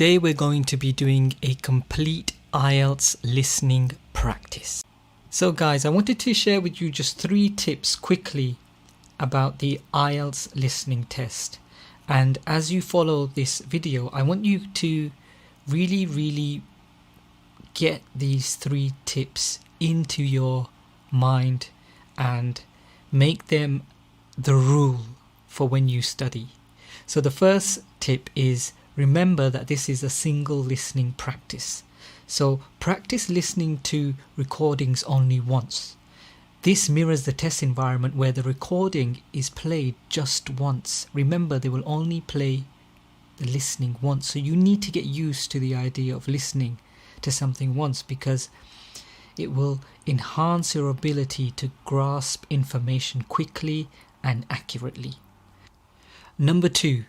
today we're going to be doing a complete IELTS listening practice. So guys, I wanted to share with you just 3 tips quickly about the IELTS listening test. And as you follow this video, I want you to really get these 3 tips into your mind and make them the rule for when you study. So the first tip is, remember that this is a single listening practice. So practice listening to recordings only once. This mirrors the test environment where the recording is played just once. Remember, they will only play the listening once. So you need to get used to the idea of listening to something once, because it will enhance your ability to grasp information quickly and accurately. Number 2,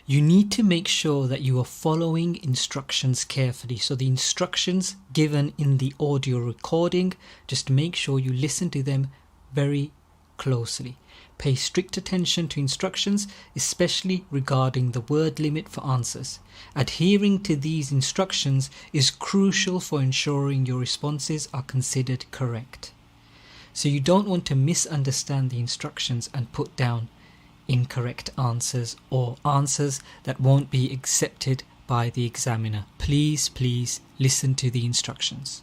you need to make sure that you are following instructions carefully. So the instructions given in the audio recording, just make sure you listen to them very closely. Pay strict attention to instructions, especially regarding the word limit for answers. Adhering to these instructions is crucial for ensuring your responses are considered correct. So you don't want to misunderstand the instructions and put down incorrect answers or answers that won't be accepted by the examiner. Please listen to the instructions.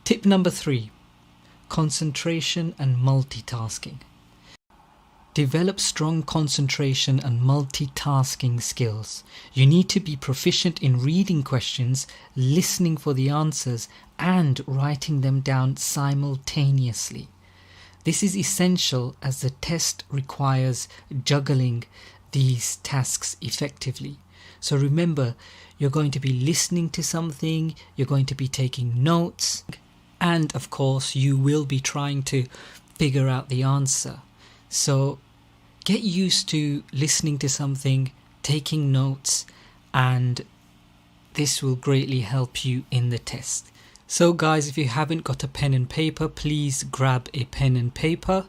Tip number 3, concentration and multitasking. Develop strong concentration and multitasking skills. You need to be proficient in reading questions, listening for the answers, and writing them down simultaneously. This is essential as the test requires juggling these tasks effectively. So remember, you're going to be listening to something, you're going to be taking notes, and of course you will be trying to figure out the answer. So get used to listening to something, taking notes, and this will greatly help you in the test. So guys, if you haven't got a pen and paper, please grab a pen and paper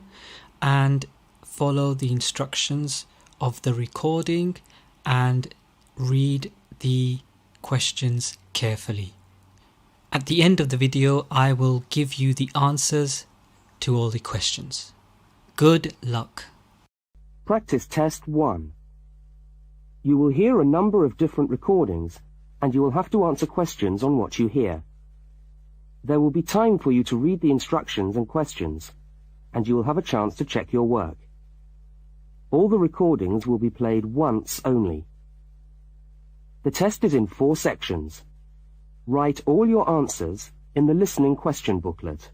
and follow the instructions of the recording and read the questions carefully. At the end of the video, I will give you the answers to all the questions. Good luck. Practice test 1. You will hear a number of different recordings and you will have to answer questions on what you hear. There will be time for you to read the instructions and questions, and you will have a chance to check your work. All the recordings will be played once only. The test is in 4 sections. Write all your answers in the listening question booklet.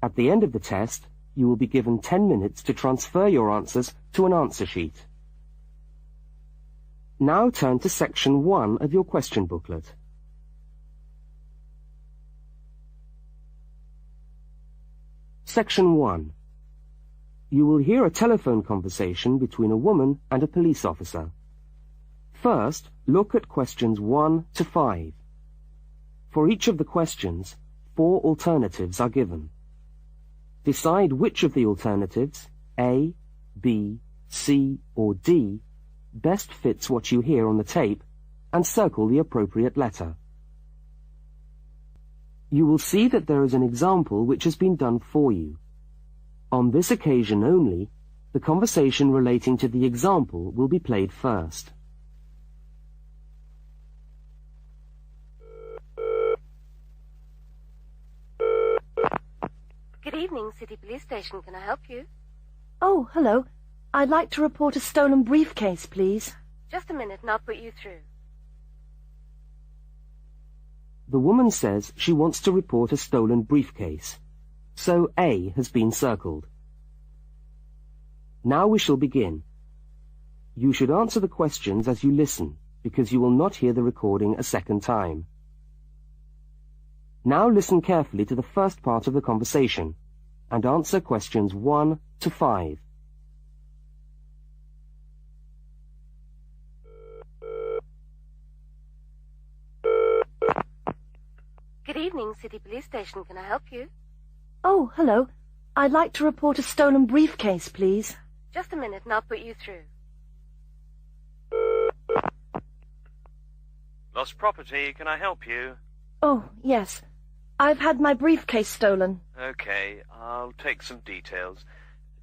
At the end of the test, you will be given 10 minutes to transfer your answers to an answer sheet. Now turn to section 1 of your question booklet. Section 1. You will hear a telephone conversation between a woman and a police officer. First, look at questions 1 to 5. For each of the questions, 4 alternatives are given. Decide which of the alternatives, A, B, C, or D, best fits what you hear on the tape, and circle the appropriate letter. You will see that there is an example which has been done for you. On this occasion only, the conversation relating to the example will be played first. Good evening, City Police Station. Can I help you? Oh, hello. I'd like to report a stolen briefcase, please. Just a minute and I'll put you through. The woman says she wants to report a stolen briefcase, so A has been circled. Now we shall begin. You should answer the questions as you listen, because you will not hear the recording a second time. Now listen carefully to the first part of the conversation, and answer questions 1 to 5. Good evening, City Police Station. Can I help you? Oh, hello. I'd like to report a stolen briefcase, please. Just a minute and I'll put you through. Lost property, can I help you? Oh, yes. I've had my briefcase stolen. Okay, I'll take some details.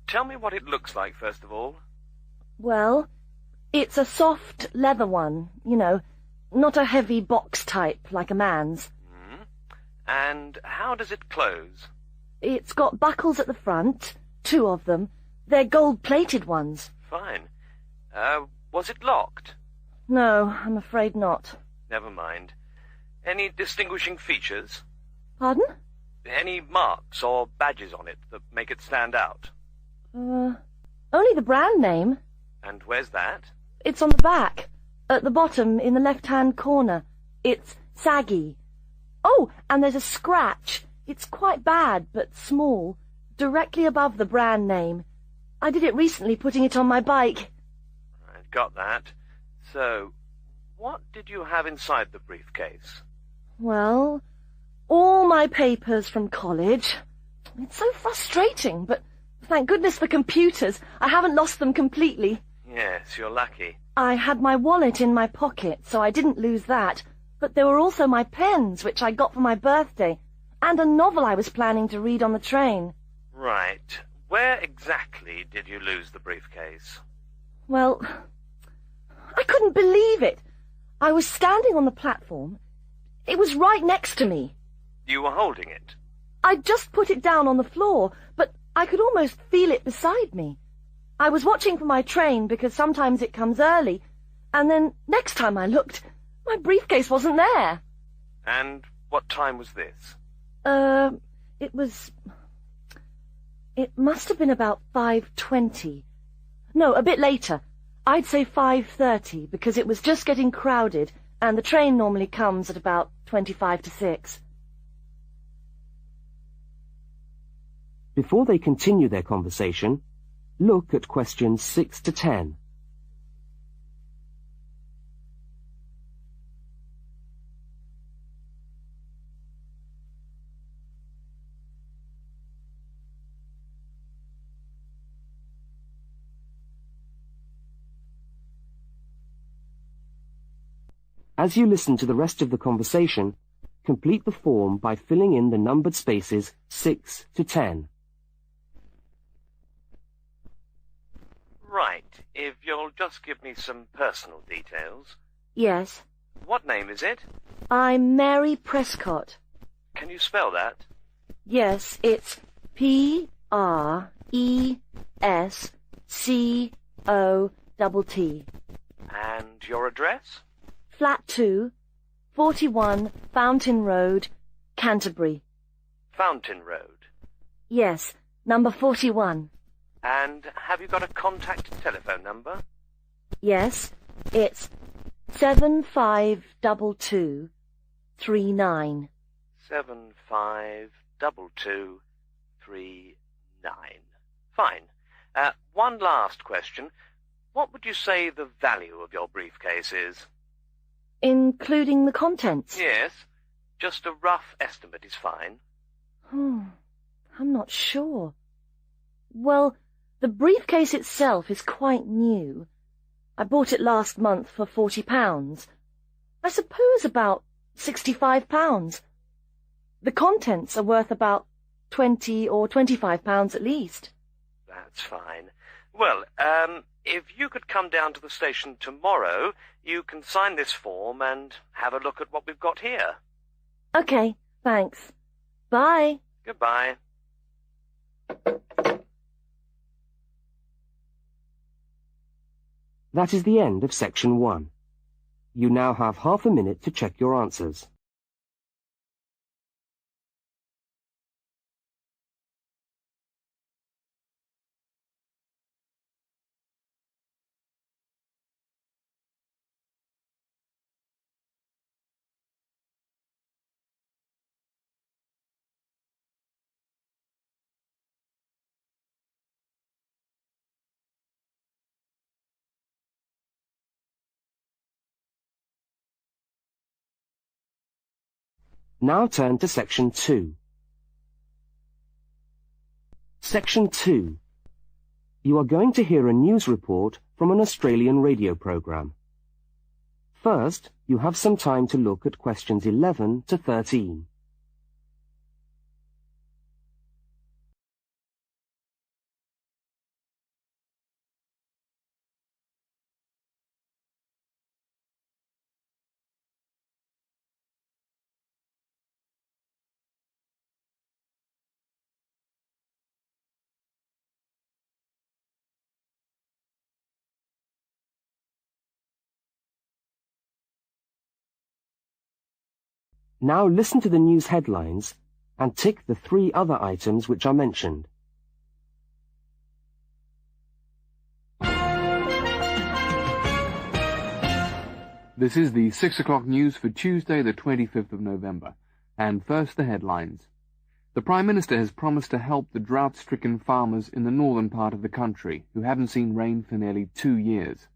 Tell me what it looks like, first of all. Well, it's a soft leather one, you know, not a heavy box type like a man's. And how does it close? It's got buckles at the front, 2 of them. They're gold-plated ones. Fine. Was it locked? No, I'm afraid not. Never mind. Any distinguishing features? Pardon? Any marks or badges on it that make it stand out? Only the brand name. And where's that? It's on the back, at the bottom in the left-hand corner. It's saggy. Oh, and there's a scratch. It's quite bad, but small, directly above the brand name. I did it recently, putting it on my bike. I got that. So, what did you have inside the briefcase? Well, all my papers from college. It's so frustrating, but thank goodness for computers. I haven't lost them completely. Yes, you're lucky. I had my wallet in my pocket, so I didn't lose that. But there were also my pens, which I got for my birthday, and a novel I was planning to read on the train. Right. Where exactly did you lose the briefcase? Well, I couldn't believe it. I was standing on the platform. It was right next to me. You were holding it? I'd just put it down on the floor, but I could almost feel it beside me. I was watching for my train because sometimes it comes early, and then next time I looked, my briefcase wasn't there. And what time was this? It must have been about 5:20. No, a bit later. I'd say 5:30 because it was just getting crowded and the train normally comes at about 25 to 6. Before they continue their conversation, look at questions 6 to 10. As you listen to the rest of the conversation, complete the form by filling in the numbered spaces 6 to 10. Right. If you'll just give me some personal details. Yes. What name is it? I'm Mary Prescott. Can you spell that? Yes, it's Prescott. And your address? Flat 2, 41 Fountain Road, Canterbury. Fountain Road. Yes, number 41. And have you got a contact telephone number? Yes, it's 752239. 752239. Fine. One last question. What would you say the value of your briefcase is? Including the contents? Yes. Just a rough estimate is fine. I'm not sure. Well, the briefcase itself is quite new. I bought it last month for £40. I suppose about £65. The contents are worth about £20 or £25 at least. That's fine. Well, if you could come down to the station tomorrow, you can sign this form and have a look at what we've got here. Okay, thanks. Bye. Goodbye. That is the end of section 1. You now have half a minute to check your answers. Now turn to section 2. Section 2. You are going to hear a news report from an Australian radio program. First, you have some time to look at questions 11 to 13. Now listen to the news headlines and tick the 3 other items which are mentioned. This is the 6 o'clock news for Tuesday the 25th of November. And first the headlines. The Prime Minister has promised to help the drought-stricken farmers in the northern part of the country who haven't seen rain for nearly 2 years.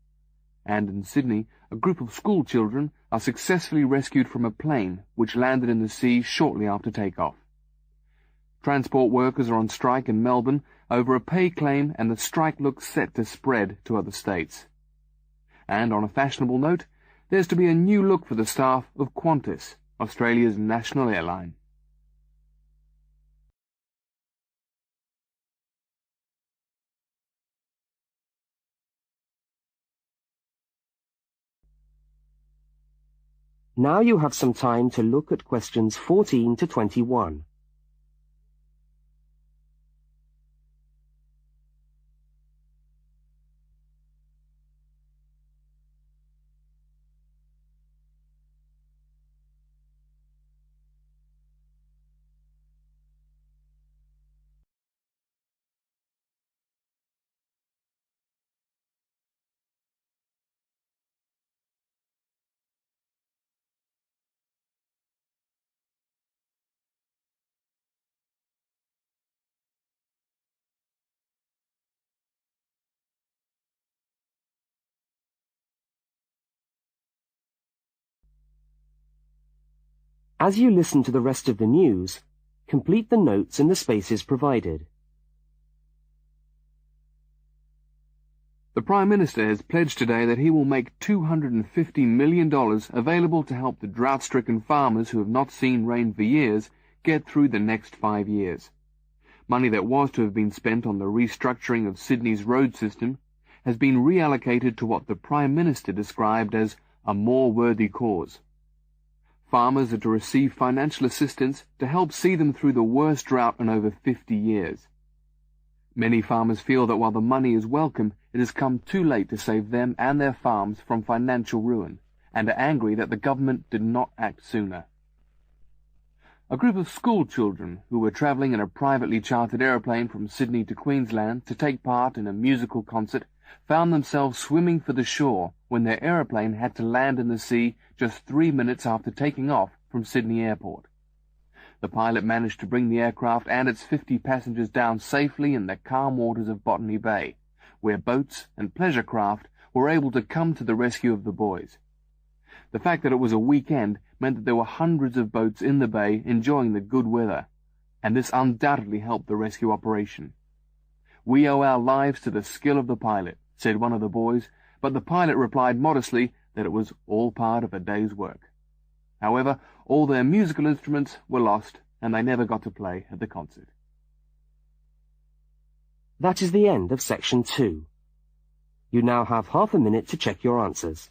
And in Sydney, a group of school children are successfully rescued from a plane which landed in the sea shortly after takeoff. Transport workers are on strike in Melbourne over a pay claim, and the strike looks set to spread to other states. And on a fashionable note, there's to be a new look for the staff of Qantas, Australia's national airline. Now you have some time to look at questions 14 to 21. As you listen to the rest of the news, complete the notes in the spaces provided. The Prime Minister has pledged today that he will make $250 million available to help the drought-stricken farmers who have not seen rain for years get through the next 5 years. Money that was to have been spent on the restructuring of Sydney's road system has been reallocated to what the Prime Minister described as a more worthy cause. Farmers are to receive financial assistance to help see them through the worst drought in over 50 years. Many farmers feel that while the money is welcome, it has come too late to save them and their farms from financial ruin, and are angry that the government did not act sooner. A group of school children who were travelling in a privately chartered aeroplane from Sydney to Queensland to take part in a musical concert found themselves swimming for the shore when their aeroplane had to land in the sea just 3 minutes after taking off from Sydney Airport. The pilot managed to bring the aircraft and its 50 passengers down safely in the calm waters of Botany Bay, where boats and pleasure craft were able to come to the rescue of the boys. The fact that it was a weekend meant that there were hundreds of boats in the bay enjoying the good weather, and this undoubtedly helped the rescue operation. "We owe our lives to the skill of the pilot," said one of the boys, but the pilot replied modestly that it was all part of a day's work. However, all their musical instruments were lost, and they never got to play at the concert. That is the end of section 2. You now have half a minute to check your answers.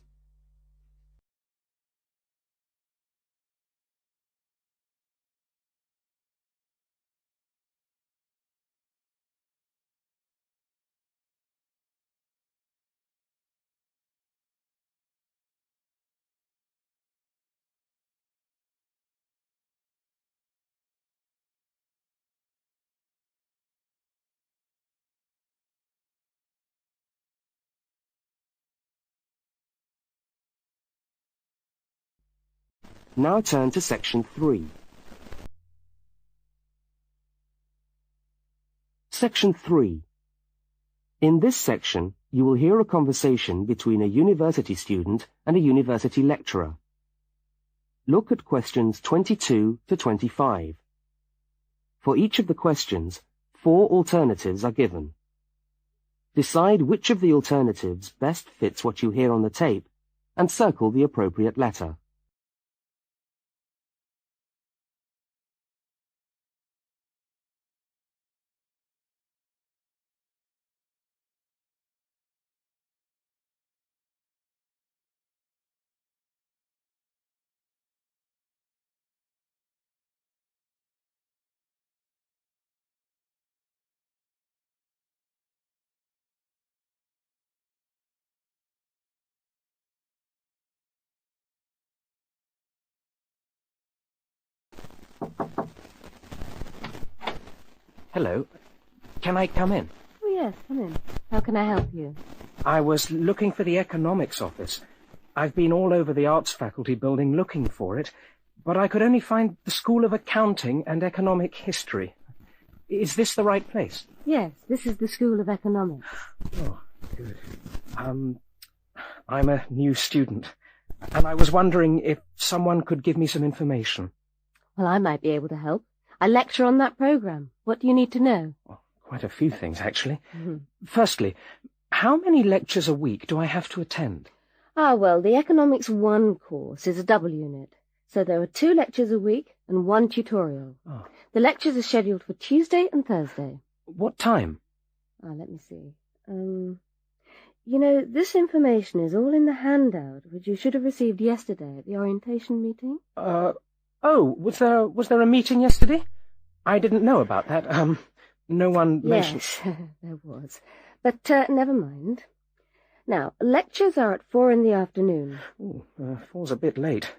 Now turn to section 3. Section 3. In this section, you will hear a conversation between a university student and a university lecturer. Look at questions 22 to 25. For each of the questions, 4 alternatives are given. Decide which of the alternatives best fits what you hear on the tape, and circle the appropriate letter. Hello. Can I come in? Oh, yes, come in. How can I help you? I was looking for the economics office. I've been all over the arts faculty building looking for it, but I could only find the School of Accounting and Economic History. Is this the right place? Yes, this is the School of Economics. Oh, good. I'm a new student, and I was wondering if someone could give me some information. Well, I might be able to help. I lecture on that program. What do you need to know? Well, quite a few things, actually. Firstly, how many lectures a week do I have to attend? Well, the Economics 1 course is a double unit, so there are 2 lectures a week and 1 tutorial. Oh. The lectures are scheduled for Tuesday and Thursday. What time? Let me see. You know, this information is all in the handout, which you should have received yesterday at the orientation meeting. Oh, was there a meeting yesterday? I didn't know about that. No one mentioned... Yes, there was. But never mind. Now, lectures are at 4 in the afternoon. Ooh, 4's a bit late.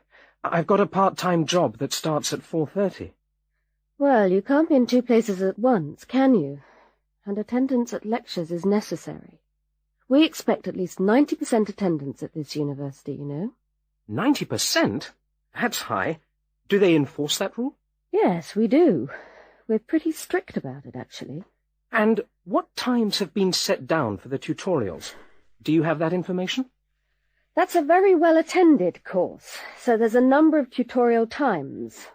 I've got a part-time job that starts at 4:30. Well, you can't be in 2 places at once, can you? And attendance at lectures is necessary. We expect at least 90% attendance at this university, you know. 90%? That's high. Do they enforce that rule? Yes, we do. We're pretty strict about it, actually. And what times have been set down for the tutorials? Do you have that information? That's a very well-attended course, so there's a number of tutorial times.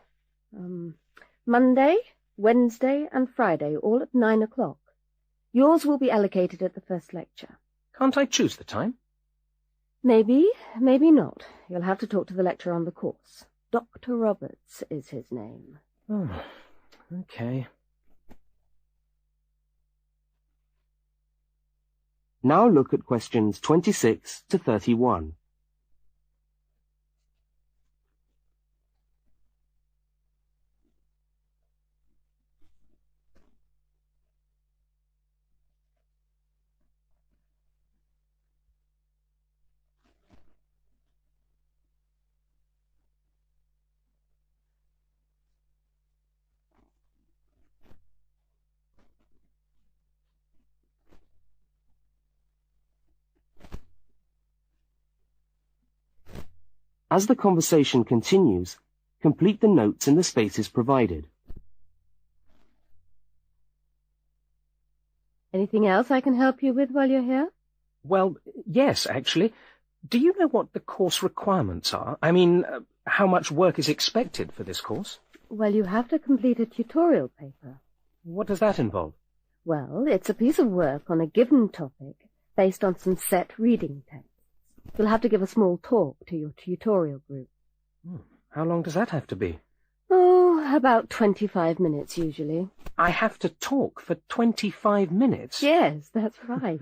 Monday, Wednesday, and Friday, all at 9 o'clock. Yours will be allocated at the first lecture. Can't I choose the time? Maybe, maybe not. You'll have to talk to the lecturer on the course. Dr. Roberts is his name. Oh, okay. Now look at questions 26 to 31. As the conversation continues, complete the notes in the spaces provided. Anything else I can help you with while you're here? Well, yes, actually. Do you know what the course requirements are? I mean, how much work is expected for this course? Well, you have to complete a tutorial paper. What does that involve? Well, it's a piece of work on a given topic based on some set reading texts. You'll have to give a small talk to your tutorial group. How long does that have to be? Oh, about 25 minutes usually. I have to talk for 25 minutes? Yes, that's right.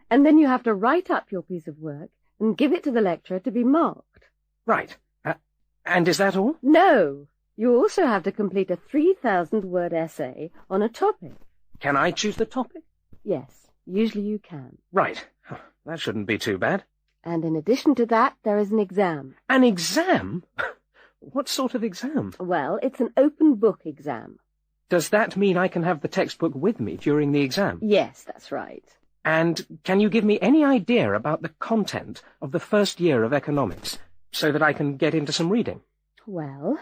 And then you have to write up your piece of work and give it to the lecturer to be marked. Right. And is that all? No. You also have to complete a 3,000-word essay on a topic. Can I choose the topic? Yes, usually you can. Right. That shouldn't be too bad. And in addition to that, there is an exam. An exam? What sort of exam? Well, it's an open book exam. Does that mean I can have the textbook with me during the exam? Yes, that's right. And can you give me any idea about the content of the first year of economics, so that I can get into some reading? Well,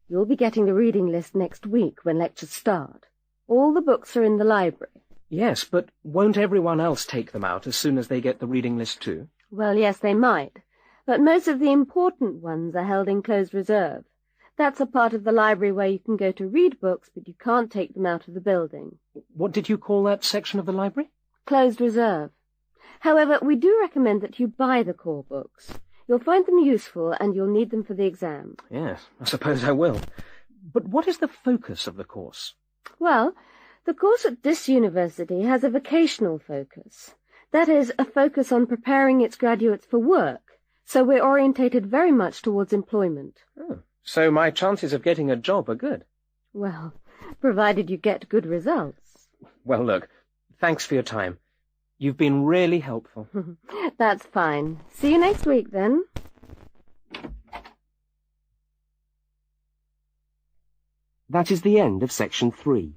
you'll be getting the reading list next week when lectures start. All the books are in the library. Yes, but won't everyone else take them out as soon as they get the reading list too? Well, yes, they might. But most of the important ones are held in closed reserve. That's a part of the library where you can go to read books, but you can't take them out of the building. What did you call that section of the library? Closed reserve. However, we do recommend that you buy the core books. You'll find them useful and you'll need them for the exam. Yes, I suppose I will. But what is the focus of the course? Well, the course at this university has a vocational focus. That is, a focus on preparing its graduates for work, so we're orientated very much towards employment. Oh, so my chances of getting a job are good? Well, provided you get good results. Well, look, thanks for your time. You've been really helpful. That's fine. See you next week, then. That is the end of section 3.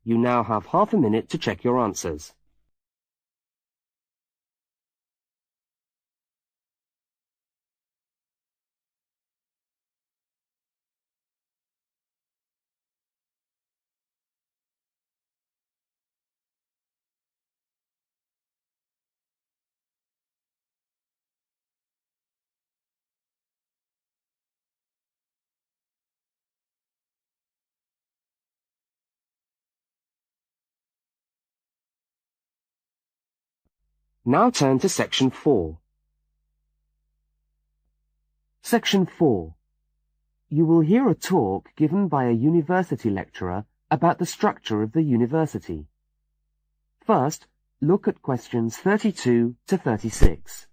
You now have half a minute to check your answers. Now turn to section 4. Section 4. You will hear a talk given by a university lecturer about the structure of the university. First, look at questions 32 to 36.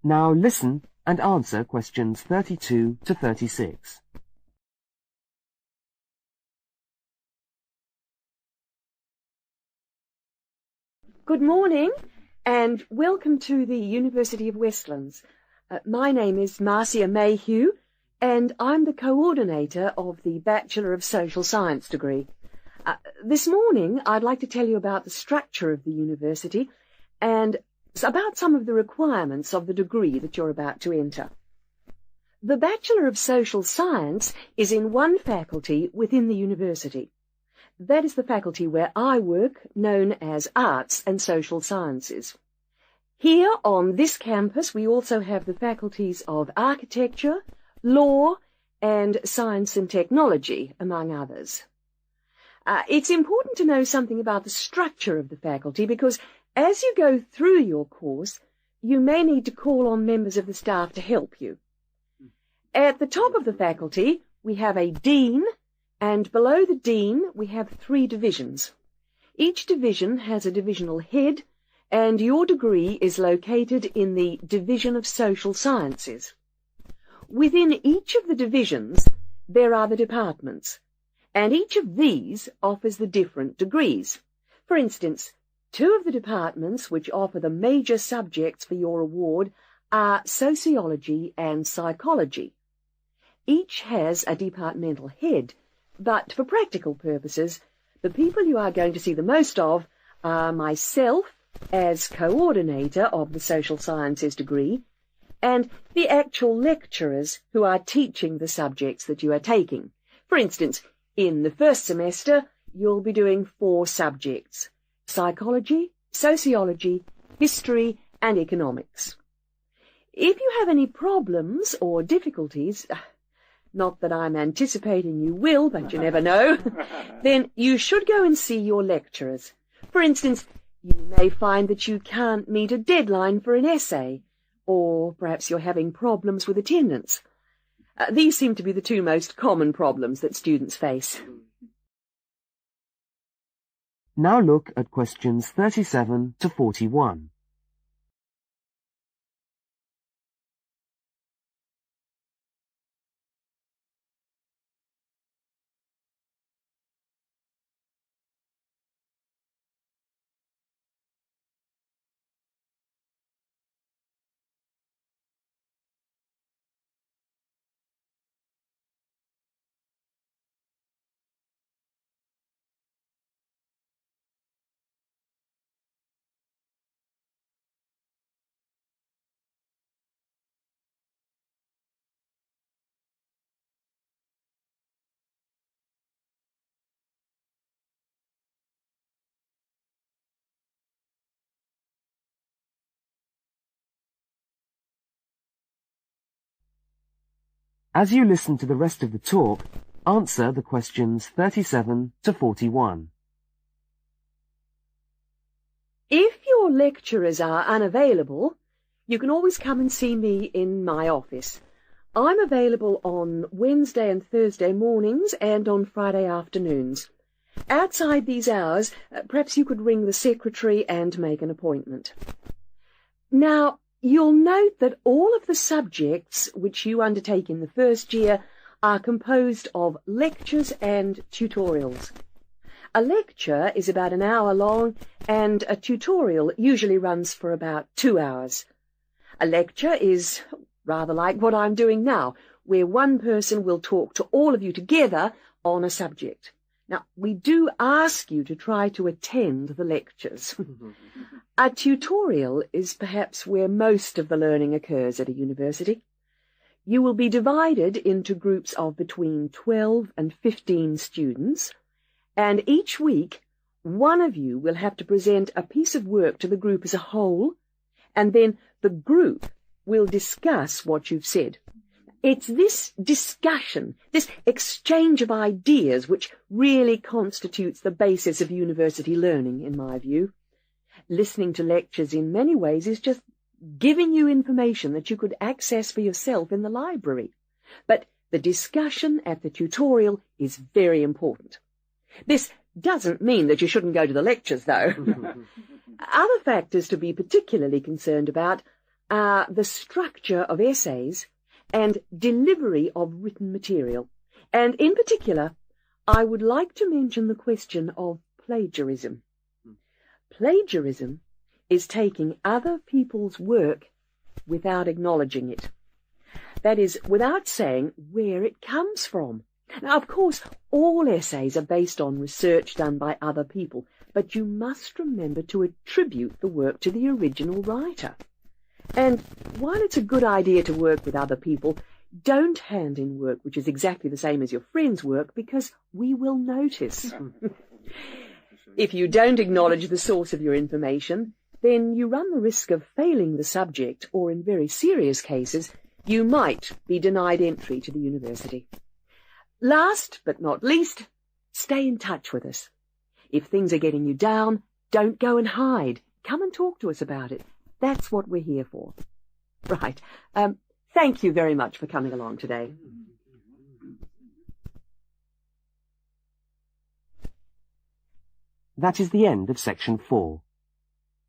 Now listen and answer questions 32 to 36. Good morning and welcome to the University of Westlands. My name is Marcia Mayhew and I'm the coordinator of the Bachelor of Social Science degree. This morning I'd like to tell you about the structure of the university and about some of the requirements of the degree that you're about to enter. The Bachelor of Social Science is in one faculty within the university. That is the faculty where I work, known as Arts and Social Sciences. Here on this campus we also have the faculties of Architecture, Law and Science and Technology, among others. It's important to know something about the structure of the faculty because as you go through your course, you may need to call on members of the staff to help you. At the top of the faculty, we have a dean, and below the dean, we have 3 divisions. Each division has a divisional head, and your degree is located in the Division of Social Sciences. Within each of the divisions, there are the departments, and each of these offers the different degrees. For instance, 2 of the departments which offer the major subjects for your award are sociology and psychology. Each has a departmental head, but for practical purposes, the people you are going to see the most of are myself as coordinator of the social sciences degree and the actual lecturers who are teaching the subjects that you are taking. For instance, in the first semester, you'll be doing 4 subjects: psychology, sociology, history, and economics. If you have any problems or difficulties, not that I'm anticipating you will, but you never know, then you should go and see your lecturers. For instance, you may find that you can't meet a deadline for an essay, or perhaps you're having problems with attendance. These seem to be the 2 most common problems that students face. Now look at questions 37 to 41. As you listen to the rest of the talk, answer the questions 37 to 41. If your lecturers are unavailable, you can always come and see me in my office. I'm available on Wednesday and Thursday mornings and on Friday afternoons. Outside these hours, perhaps you could ring the secretary and make an appointment. Now, you'll note that all of the subjects which you undertake in the first year are composed of lectures and tutorials. A lecture is about an hour long, and a tutorial usually runs for about 2 hours. A lecture is rather like what I'm doing now, where one person will talk to all of you together on a subject. Now, we do ask you to try to attend the lectures. A tutorial is perhaps where most of the learning occurs at a university. You will be divided into groups of between 12 and 15 students, and each week one of you will have to present a piece of work to the group as a whole, and then the group will discuss what you've said. It's this discussion, this exchange of ideas, which really constitutes the basis of university learning, in my view. Listening to lectures in many ways is just giving you information that you could access for yourself in the library. But the discussion at the tutorial is very important. This doesn't mean that you shouldn't go to the lectures, though. Other factors to be particularly concerned about are the structure of essays and delivery of written material. And in particular, I would like to mention the question of plagiarism. Plagiarism is taking other people's work without acknowledging it. That is, without saying where it comes from. Now, of course, all essays are based on research done by other people, but you must remember to attribute the work to the original writer. And while it's a good idea to work with other people, don't hand in work which is exactly the same as your friend's work, because we will notice. If you don't acknowledge the source of your information, then you run the risk of failing the subject, or in very serious cases, you might be denied entry to the university. Last but not least, stay in touch with us. If things are getting you down, don't go and hide. Come and talk to us about it. That's what we're here for. Right. Thank you very much for coming along today. That is the end of section 4.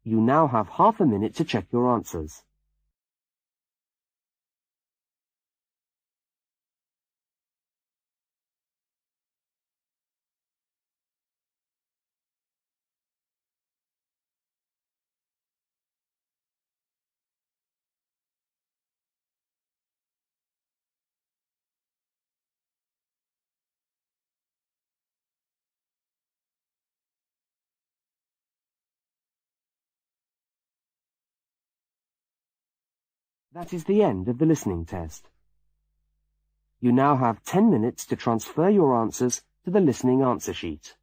You now have half a minute to check your answers. That is the end of the listening test. You now have 10 minutes to transfer your answers to the listening answer sheet.